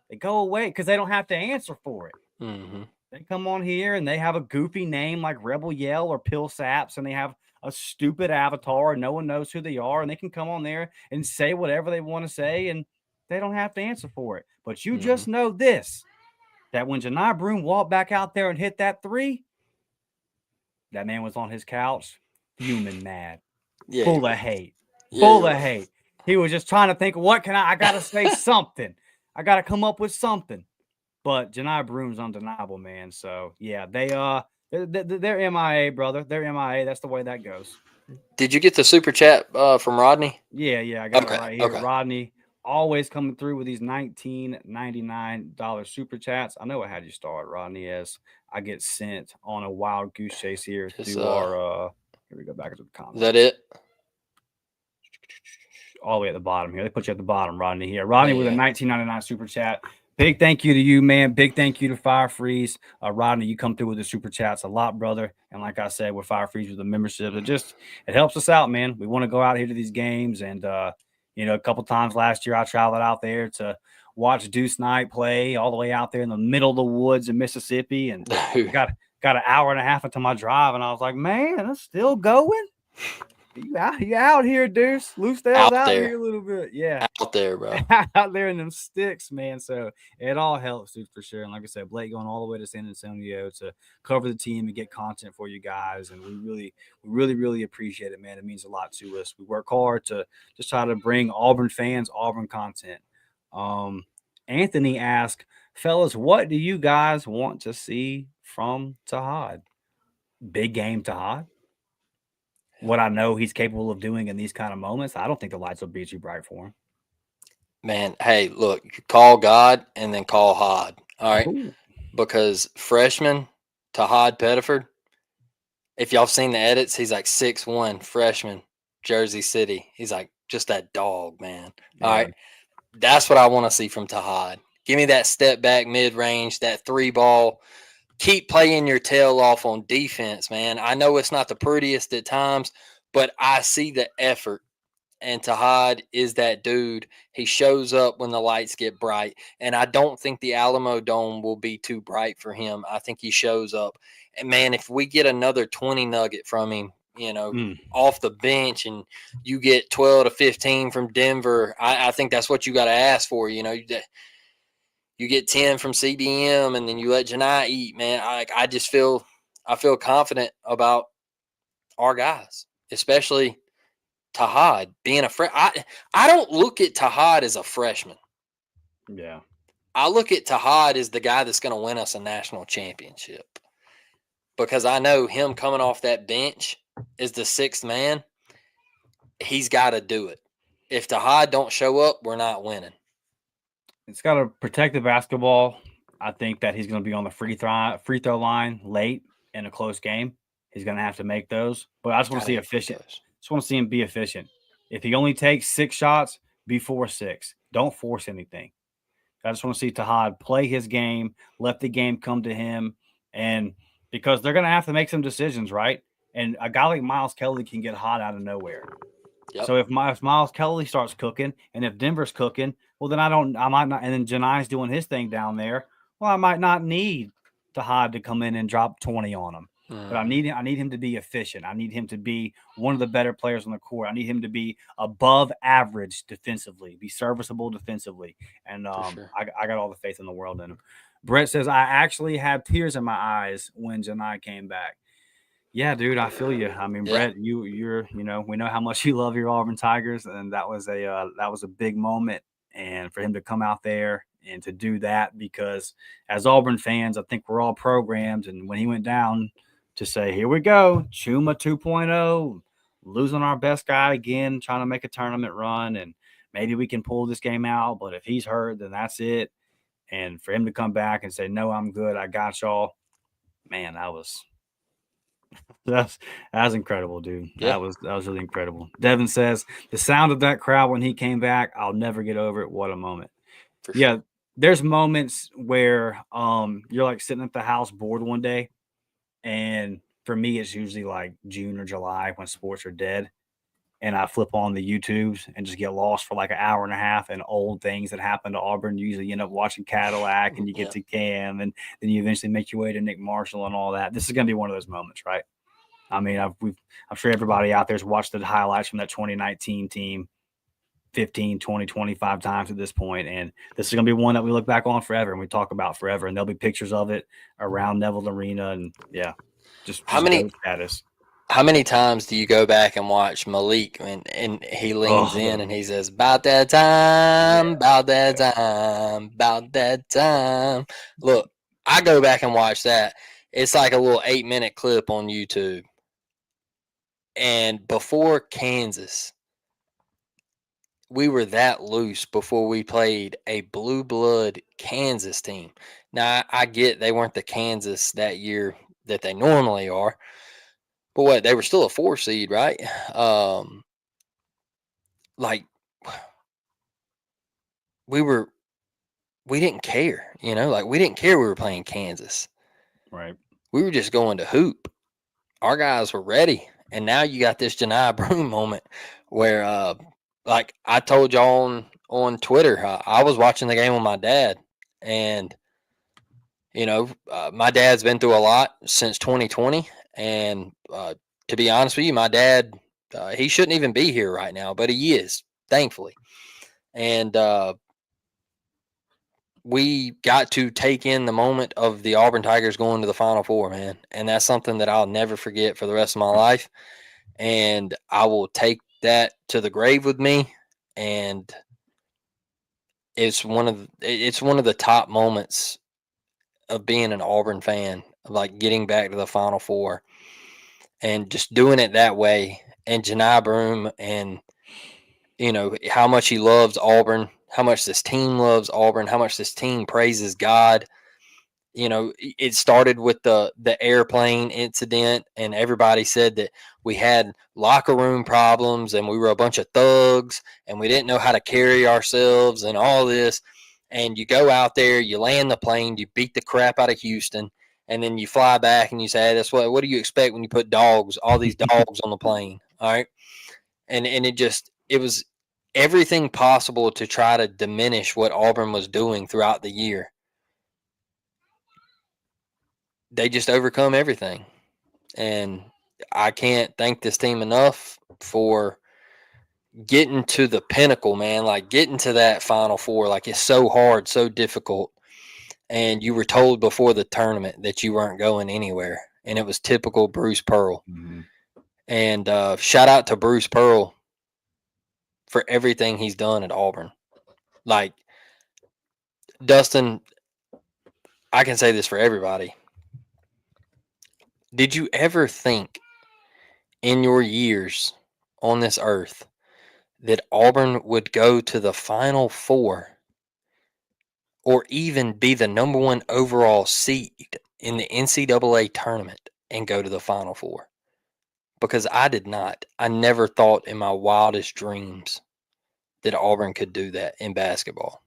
they go away because they don't have to answer for it. Mm-hmm. They come on here and they have a goofy name like Rebel Yell or Pill Saps, and they have a stupid avatar and no one knows who they are, and they can come on there and say whatever they want to say, and they don't have to answer for it. But you just know this, that when Johni Broome walked back out there and hit that three, that man was on his couch, fuming mad, Yeah. full of hate, Yeah, full you're of right. hate. He was just trying to think, what can I got to say something. I got to come up with something. But Johni Broome's undeniable, man. So yeah, they're MIA, brother. They're MIA. That's the way that goes. Did you get the super chat from Rodney? Yeah, I got it Okay. right here. Okay. Rodney always coming through with these $19.99 super chats. I know I had you start, Rodney, as I get sent on a wild goose chase here Just, through our here we go back into the Is comments. that it? All the way at the bottom here. They put you at the bottom, Rodney here. Rodney with a Yeah. $19.99 super chat. Big thank you to you, man. Big thank you to Fire Freeze. Rodney, you come through with the super chats a lot, brother. And like I said, with Fire Freeze with the membership, it helps us out, man. We want to go out here to these games. And a couple times last year I traveled out there to watch Deuce Knight play all the way out there in the middle of the woods in Mississippi. And got an hour and a half into my drive, and I was like, man, it's still going. You out here, Deuce. Loose Dale's out here a little bit. Yeah. Out there, bro. Out there in them sticks, man. So it all helps, dude, for sure. And like I said, Blake going all the way to San Antonio to cover the team and get content for you guys. And we really appreciate it, man. It means a lot to us. We work hard to just try to bring Auburn fans Auburn content. Anthony asked, fellas, what do you guys want to see from Tahad? Big game Tahad. What I know he's capable of doing in these kind of moments, I don't think the lights will be too bright for him. Man, hey, look, you call God and then call Hod. All right. Ooh. Because freshman Tahad Pettiford, if y'all have seen the edits, he's like 6'1", freshman, Jersey City. He's like just that dog, man. Yeah. All right. That's what I want to see from Tahad. Give me that step back mid range, that three ball. Keep playing your tail off on defense, man. I know it's not the prettiest at times, but I see the effort. And Tahad is that dude. He shows up when the lights get bright. And I don't think the Alamo Dome will be too bright for him. I think he shows up. And, man, if we get another 20 nugget from him, off the bench, and you get 12 to 15 from Denver. I think that's what you got to ask for. You get 10 from CBM, and then you let Johni eat. Man, I feel confident about our guys, especially Tahad being a freshman. I don't look at Tahad as a freshman. Yeah. I look at Tahad as the guy that's going to win us a national championship, because I know him coming off that bench as the sixth man, he's got to do it. If Tahad don't show up, we're not winning. It's got to protect the basketball. I think that he's going to be on the free throw line late in a close game. He's going to have to make those. But I just want to see efficient. Just want to see him be efficient. If he only takes 6 shots, be 4-6. Don't force anything. I just want to see Tahad play his game, let the game come to him, and because they're going to have to make some decisions, right? And a guy like Miles Kelly can get hot out of nowhere. Yep. So if Miles Kelly starts cooking, and if Denver's cooking, well, then I might not, and then Johni's doing his thing down there. Well, I might not need Tahad to come in and drop 20 on him. But I need him to be efficient. I need him to be one of the better players on the court. I need him to be above average defensively, be serviceable defensively. And sure. I got all the faith in the world in him. Brett says, I actually have tears in my eyes when Johni came back. Yeah, dude, I feel you. I mean, Brett, you're we know how much you love your Auburn Tigers, and that was a big moment. And for him to come out there and to do that, because as Auburn fans, I think we're all programmed. And when he went down, to say, here we go, Chuma 2.0, losing our best guy again, trying to make a tournament run, and maybe we can pull this game out. But if he's hurt, then that's it. And for him to come back and say, no, I'm good, I got y'all, man, that was incredible, dude. Yeah. That was really incredible. Devin says, the sound of that crowd when he came back, I'll never get over it. What a moment. For sure. Yeah, there's moments where you're like sitting at the house bored one day. And for me, it's usually like June or July when sports are dead. And I flip on the YouTubes and just get lost for like an hour and a half in old things that happened to Auburn. Usually you end up watching Cadillac and you get to Cam, and then you eventually make your way to Nick Marshall and all that. This is going to be one of those moments, right? I mean, I'm sure everybody out there's watched the highlights from that 2019 team 15, 20, 25 times at this point. And this is going to be one that we look back on forever and we talk about forever. And there'll be pictures of it around Neville Arena. And just how many times do you go back and watch Malik and he leans in and he says, about that time, about that time, about that time. Look, I go back and watch that. It's like a little 8-minute clip on YouTube. And before Kansas, we were that loose before we played a blue blood Kansas team. Now, I get they weren't the Kansas that year that they normally are, but what, they were still a 4 seed, right? Like we didn't care, like we didn't care we were playing Kansas. Right. We were just going to hoop. Our guys were ready. And now you got this Johni Broome moment where, like I told y'all on Twitter, I was watching the game with my dad, and my dad's been through a lot since 2020, and to be honest with you, my dad, he shouldn't even be here right now, but he is, thankfully. And we got to take in the moment of the Auburn Tigers going to the Final Four, man, and that's something that I'll never forget for the rest of my life, and I will take that to the grave with me. And it's one of the top moments of being an Auburn fan, of like getting back to the Final Four and just doing it that way. And Johni Broome, and how much he loves Auburn, how much this team loves Auburn, how much this team praises God. It started with the airplane incident, and everybody said that we had locker room problems and we were a bunch of thugs and we didn't know how to carry ourselves and all this. And you go out there, you land the plane, you beat the crap out of Houston, and then you fly back and you say, hey, that's what do you expect when you put all these dogs on the plane? All right. And it was everything possible to try to diminish what Auburn was doing throughout the year. They just overcome everything. And I can't thank this team enough for getting to the pinnacle, man. Like getting to that Final Four, like it's so hard, so difficult. And you were told before the tournament that you weren't going anywhere, and it was typical Bruce Pearl. Mhm. And shout out to Bruce Pearl for everything he's done at Auburn. Like Dustin, I can say this for everybody. Did you ever think in your years on this earth that Auburn would go to the Final Four or even be the number one overall seed in the NCAA tournament and go to the Final Four? Because I did not. I never thought in my wildest dreams that Auburn could do that in basketball.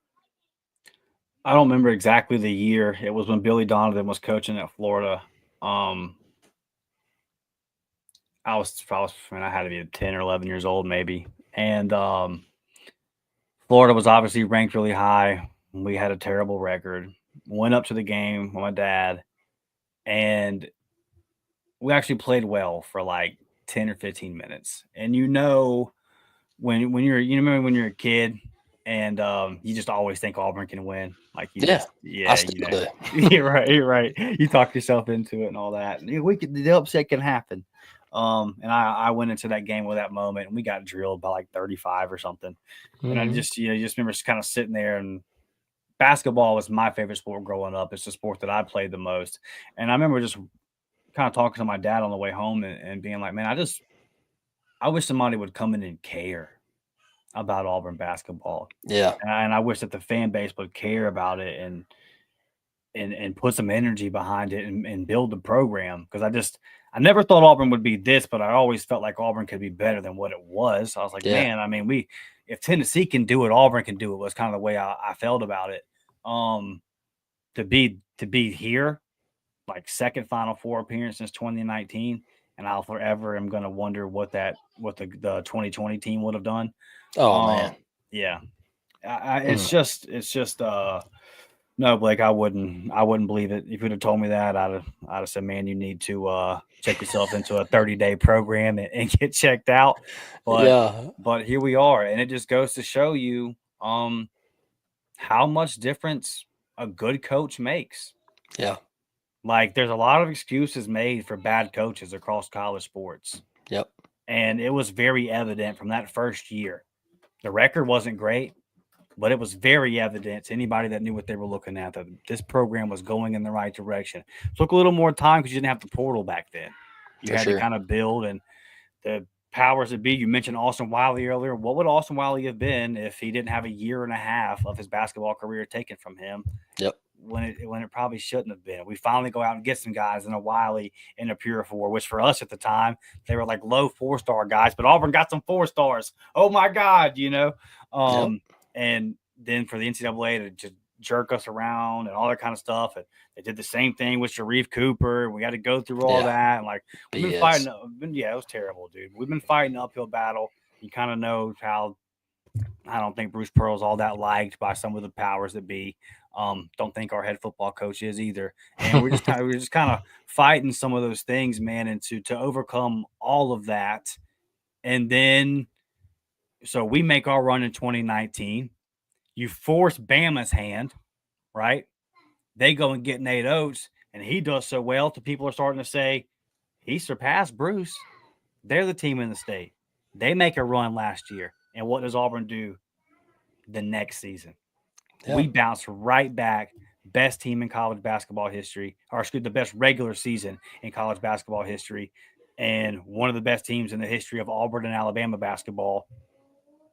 I don't remember exactly the year. It was when Billy Donovan was coaching at Florida. I had to be 10 or 11 years old maybe. And Florida was obviously ranked really high. We had a terrible record. Went up to the game with my dad, and we actually played well for like 10 or 15 minutes. And when you remember when you're a kid and you just always think Auburn can win. Like Yeah, I still do. You're right. You talk yourself into it and all that. The upset can happen. And I went into that game with that moment, and we got drilled by like 35 or something. And I Mhm. just you just remember kind of sitting there, and basketball was my favorite sport growing up. It's the sport that I played the most. And I remember just kind of talking to my dad on the way home and being like, man, I wish somebody would come in and care about Auburn basketball. Yeah, And I wish that the fan base would care about it and put some energy behind it and build the program. Because I never thought Auburn would be this, but I always felt like Auburn could be better than what it was. I was like, yeah, man, I mean, if Tennessee can do it, Auburn can do it, was kind of the way I felt about it. Um, to be here, like second Final Four appearance since 2019, and I'll forever am gonna wonder what the 2020 team would have done. oh man. Um, yeah, Mm. it's just no, Blake, I wouldn't believe it. If you'd have told me that, I'd have said, man, you need to check yourself into a 30-day program and get checked out. But Yeah, but here we are, and it just goes to show you how much difference a good coach makes. yeah, Like there's a lot of excuses made for bad coaches across college sports. yep, And it was very evident from that first year. The record wasn't great, but it was very evident to anybody that knew what they were looking at that this program was going in the right direction. It took a little more time because you didn't have the portal back then. You for had to sure. kind of build, and the powers that be. You mentioned Austin Wiley earlier. What would Austin Wiley have been if he didn't have a year and a half of his basketball career taken from him? Yep, When it probably shouldn't have been. We finally go out and get some guys in a Wiley and a Pure Four, which for us at the time they were like low 4-star guys, but Auburn got some 4 stars. Oh my God, yep, And then for the NCAA to just jerk us around and all that kind of stuff, and they did the same thing with Sharif Cooper. We had to go through all yeah. that, and like we've been BS. fighting. Yeah, it was terrible, dude. We've been fighting an uphill battle. You kind of know how I don't think Bruce Pearl's all that liked by some of the powers that be. Don't think our head football coach is either. And we're just kind of fighting some of those things, man, and to overcome all of that. And then so we make our run in 2019. You force Bama's hand, right? They go and get Nate Oates, and he does so well to people are starting to say he surpassed Bruce. They're the team in the state. They make a run last year. And what does Auburn do the next season? Yeah, We bounced right back. Best team in college basketball history, or excuse the best regular season in college basketball history, and one of the best teams in the history of Auburn and Alabama basketball.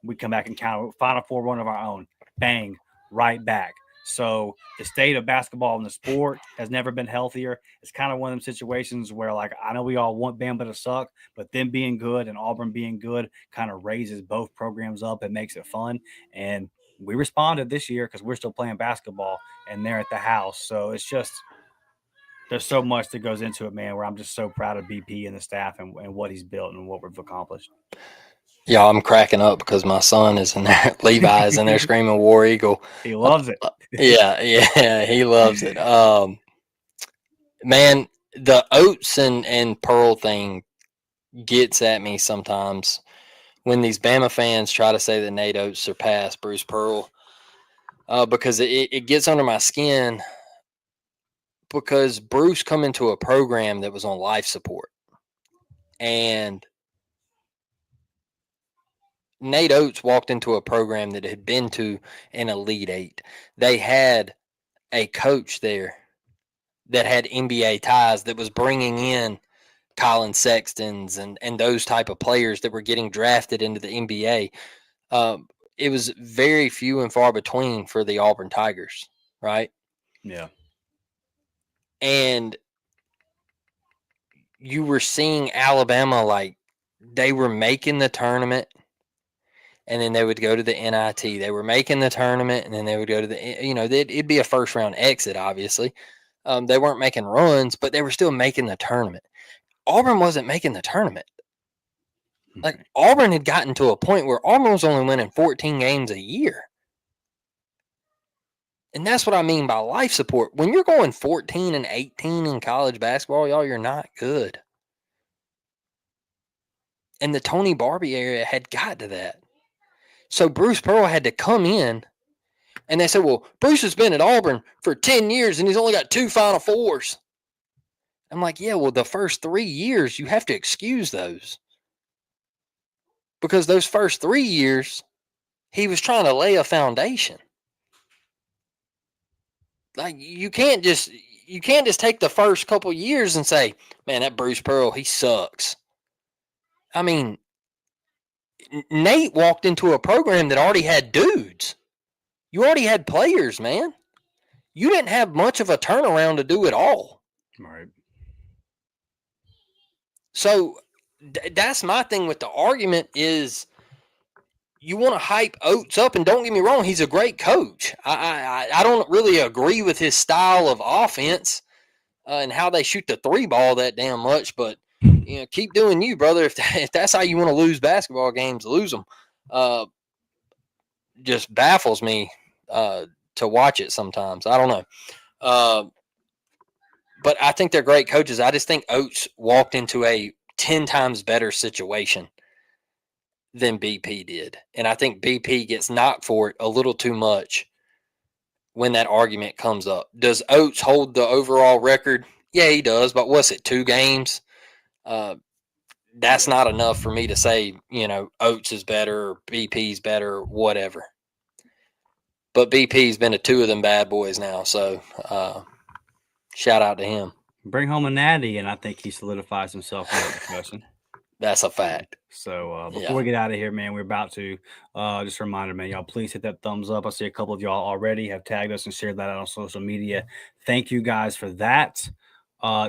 We come back and count Final Four run of our own. Bang, right back. So the state of basketball in the sport has never been healthier. It's kind of one of them situations where, like, I know we all want Bama to suck, but them being good and Auburn being good kind of raises both programs up and makes it fun. And we responded this year because we're still playing basketball and they're at the house. So it's just there's so much that goes into it, man. Where I'm just so proud of BP and the staff and what he's built and what we've accomplished. yeah. I'm cracking up because my son is in there. Levi is in there screaming "War Eagle." He loves it. Yeah, yeah, he loves it. Man, the Oats and Pearl thing. gets at me sometimes when these Bama fans try to say that Nate Oates surpassed Bruce Pearl, because it gets under my skin, because Bruce come into a program that was on life support, and Nate Oates walked into a program that had been to an Elite Eight. They had a coach there that had NBA ties, that was bringing in Colin Sextons and those type of players that were getting drafted into the NBA. It was very few and far between for the Auburn Tigers, right? Yeah. And you were seeing Alabama, like, they were making the tournament and then they would go to the NIT. They were making the tournament and then they would go to the, it'd be a first round exit, obviously. They weren't making runs, but they were still making the tournament. Auburn wasn't making the tournament. Like, Auburn had gotten to a point where Auburn was only winning 14 games a year. And that's what I mean by life support. When you're going 14 and 18 in college basketball, y'all, you're not good. And the Tony Barbie area had got to that. So Bruce Pearl had to come in, and they said, well, Bruce has been at Auburn for 10 years and he's only got 2 Final Fours. I'm like, yeah, well, the first 3 years, you have to excuse those. Because those first 3 years, he was trying to lay a foundation. Like, you can't just take the first couple years and say, man, that Bruce Pearl, he sucks. I mean, Nate walked into a program that already had dudes. You already had players, man. You didn't have much of a turnaround to do it all. Right. So that's my thing with the argument is, you want to hype Oates up, and don't get me wrong, he's a great coach. I don't really agree with his style of offense and how they shoot the 3 ball that damn much, but keep doing you, brother. If that's how you want to lose basketball games, lose them. Just baffles me to watch it sometimes. I don't know. But I think they're great coaches. I just think Oates walked into a 10 times better situation than BP did. And I think BP gets knocked for it a little too much when that argument comes up. Does Oates hold the overall record? Yeah, he does. But what's it, 2 games? That's not enough for me to say, Oates is better or BP's better or whatever. But BP's been to 2 of them bad boys now. So shout out to him. Bring home a natty, and I think he solidifies himself in that discussion. That's a fact. So before we get out of here, man, we're about to just a reminder, man, y'all please hit that thumbs up. I see a couple of y'all already have tagged us and shared that out on social media. Thank you guys for that.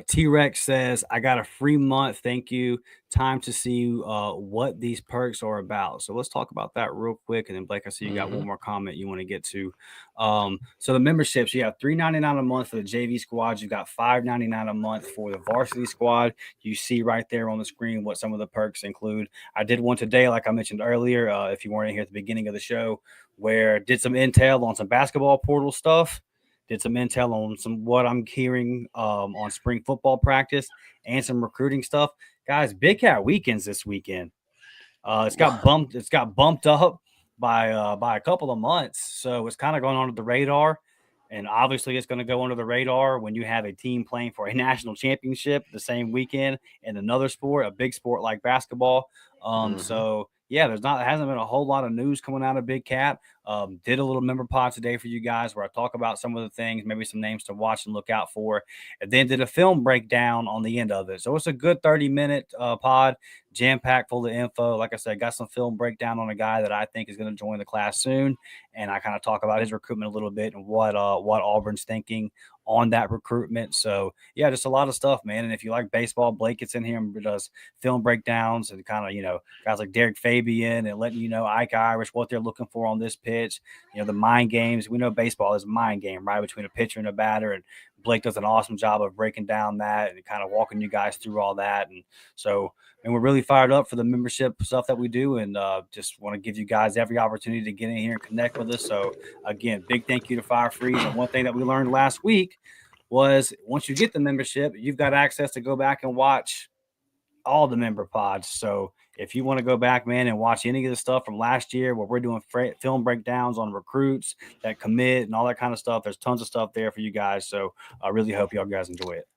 T-Rex says, I got a free month. Thank you. Time to see what these perks are about. So let's talk about that real quick. And then, Blake, I see you got one more comment you want to get to. So the memberships, you have $3.99 a month for the JV squad. You've got $5.99 a month for the varsity squad. You see right there on the screen what some of the perks include. I did one today, like I mentioned earlier, if you weren't here at the beginning of the show, where did some intel on some basketball portal stuff. Did some intel on some what I'm hearing on spring football practice and some recruiting stuff. Guys, Big Cat weekends this weekend. It's got bumped up by a couple of months, so it's kind of going under the radar. And obviously, it's going to go under the radar when you have a team playing for a national championship the same weekend in another sport, a big sport like basketball. So yeah, hasn't been a whole lot of news coming out of Big Cat. Did a little member pod today for you guys where I talk about some of the things, maybe some names to watch and look out for, and then did a film breakdown on the end of it. So it's a good 30-minute pod, jam-packed full of info. Like I said, got some film breakdown on a guy that I think is going to join the class soon, and I kind of talk about his recruitment a little bit and what Auburn's thinking on that recruitment. So yeah, just a lot of stuff, man. And if you like baseball, Blake gets in here and does film breakdowns and kind of, guys like Derek Fabian and letting you know Ike Irish what they're looking for on this pitch. The mind games. We know baseball is a mind game, right, between a pitcher and a batter. And Blake does an awesome job of breaking down that and kind of walking you guys through all that. And so, and we're really fired up for the membership stuff that we do, and just want to give you guys every opportunity to get in here and connect with us. So again, big thank you to Fire Freeze. And one thing that we learned last week was once you get the membership, you've got access to go back and watch all the member pods. So if you want to go back, man, and watch any of the stuff from last year where we're doing film breakdowns on recruits that commit and all that kind of stuff, there's tons of stuff there for you guys. So I really hope y'all guys enjoy it.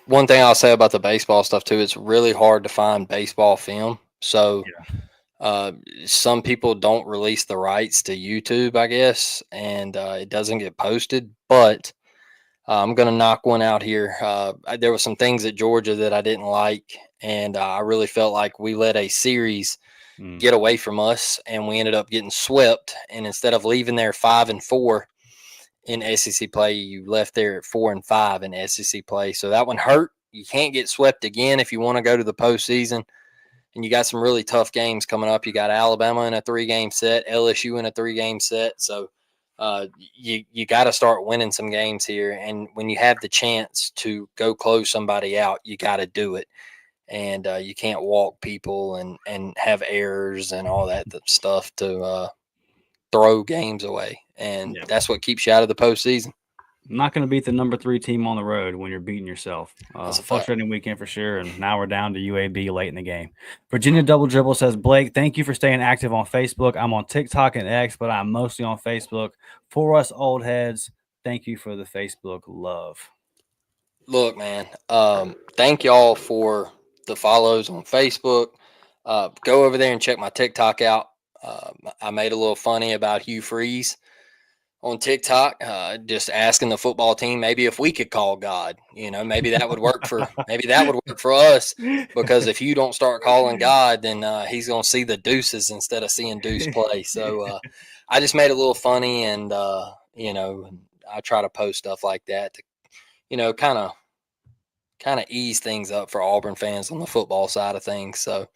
One thing I'll say about the baseball stuff too, it's really hard to find baseball film. So some people don't release the rights to YouTube, I guess, and it doesn't get posted. But I'm going to knock one out here. There were some things at Georgia that I didn't like, and I really felt like we let a series get away from us, and we ended up getting swept. And instead of leaving there 5-4 in SEC play, you left there at 4-5 in SEC play. So that one hurt. You can't get swept again if you want to go to the postseason. And you got some really tough games coming up. You got Alabama in a 3-game set, LSU in a 3-game set. So you got to start winning some games here. And when you have the chance to go close somebody out, you got to do it. And you can't walk people and have errors and all that stuff to throw games away. And that's what keeps you out of the postseason. I'm not going to beat the number 3 team on the road when you're beating yourself. That's a frustrating weekend for sure. And now we're down to UAB late in the game. Virginia Double Dribble says, Blake, thank you for staying active on Facebook. I'm on TikTok and X, but I'm mostly on Facebook. For us old heads, thank you for the Facebook love. Look, man, thank y'all for the follows on Facebook. Go over there and check my TikTok out. I made a little funny about Hugh Freeze on TikTok, just asking the football team maybe if we could call God. Maybe that would work for us, because if you don't start calling God, then he's gonna see the deuces instead of seeing Deuce play. So I just made a little funny, and I try to post stuff like that to kind of ease things up for Auburn fans on the football side of things. So,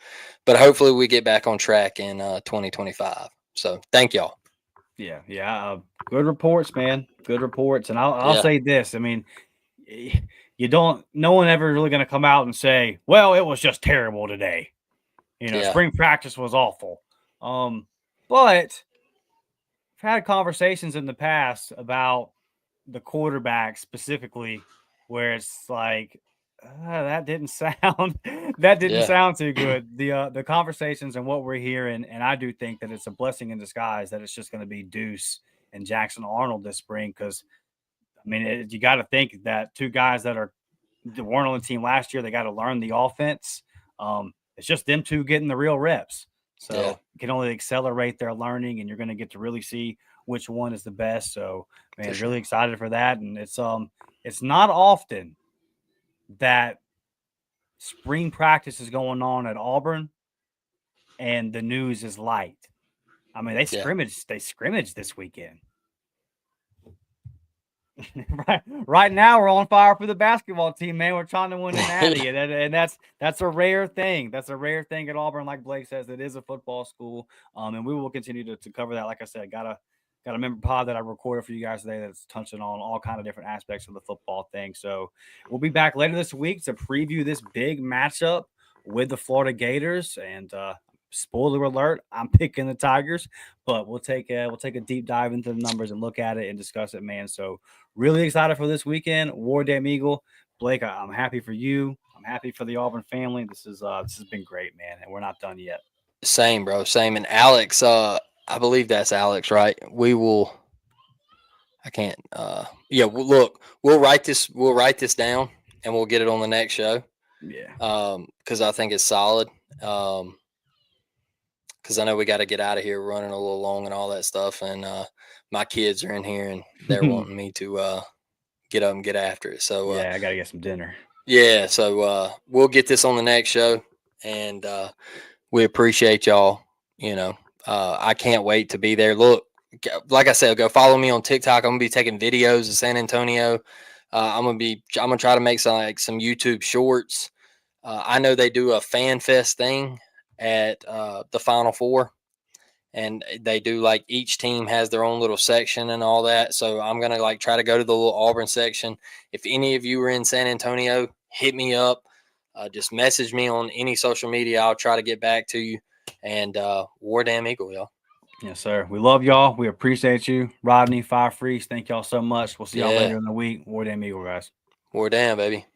but hopefully we get back on track in 2025. So thank y'all. Yeah. Good reports, man. Good reports. And I'll say this. I mean, no one ever really going to come out and say, well, it was just terrible today. Spring practice was awful. But I've had conversations in the past about the quarterback specifically where it's like, that didn't sound too good. The conversations and what we're hearing, and I do think that it's a blessing in disguise that it's just going to be Deuce and Jackson Arnold this spring, because I mean you got to think that 2 guys that weren't on the team last year, they got to learn the offense. It's just them 2 getting the real reps, so it can only accelerate their learning, and you're going to get to really see which one is the best. So man, really excited for that. And it's not often that spring practice is going on at Auburn and the news is light. I mean, they scrimmaged this weekend. Right now we're on fire for the basketball team, man. We're trying to win a natty, and that's a rare thing. That's a rare thing at Auburn. Like Blake says, it is a football school, and we will continue to cover that. Like I said, got a member pod that I recorded for you guys today that's touching on all kind of different aspects of the football thing. So we'll be back later this week to preview this big matchup with the Florida Gators. And spoiler alert, I'm picking the Tigers, but we'll take a deep dive into the numbers and look at it and discuss it, man. So really excited for this weekend. War Damn Eagle. Blake, I'm happy for you. I'm happy for the Auburn family. This has been great, man, and we're not done yet. Same, bro. Same. And Alex, I believe that's Alex, right? I can't. Look, we'll write this down and we'll get it on the next show. Yeah. Because I think it's solid. Because I know we got to get out of here, running a little long and all that stuff. And my kids are in here and they're wanting me to get up and get after it. So yeah, I got to get some dinner. Yeah. So we'll get this on the next show, and we appreciate y'all. I can't wait to be there. Look, like I said, go follow me on TikTok. I'm gonna be taking videos of San Antonio. I'm gonna try to make some YouTube shorts. I know they do a fan fest thing at the Final Four, and they do each team has their own little section and all that. So I'm gonna try to go to the little Auburn section. If any of you are in San Antonio, hit me up. Just message me on any social media. I'll try to get back to you. And War Damn Eagle, y'all. Yes, sir. We love y'all. We appreciate you. Rodney, Fire Freaks, thank y'all so much. We'll see y'all later in the week. War Damn Eagle, guys. War Damn, baby.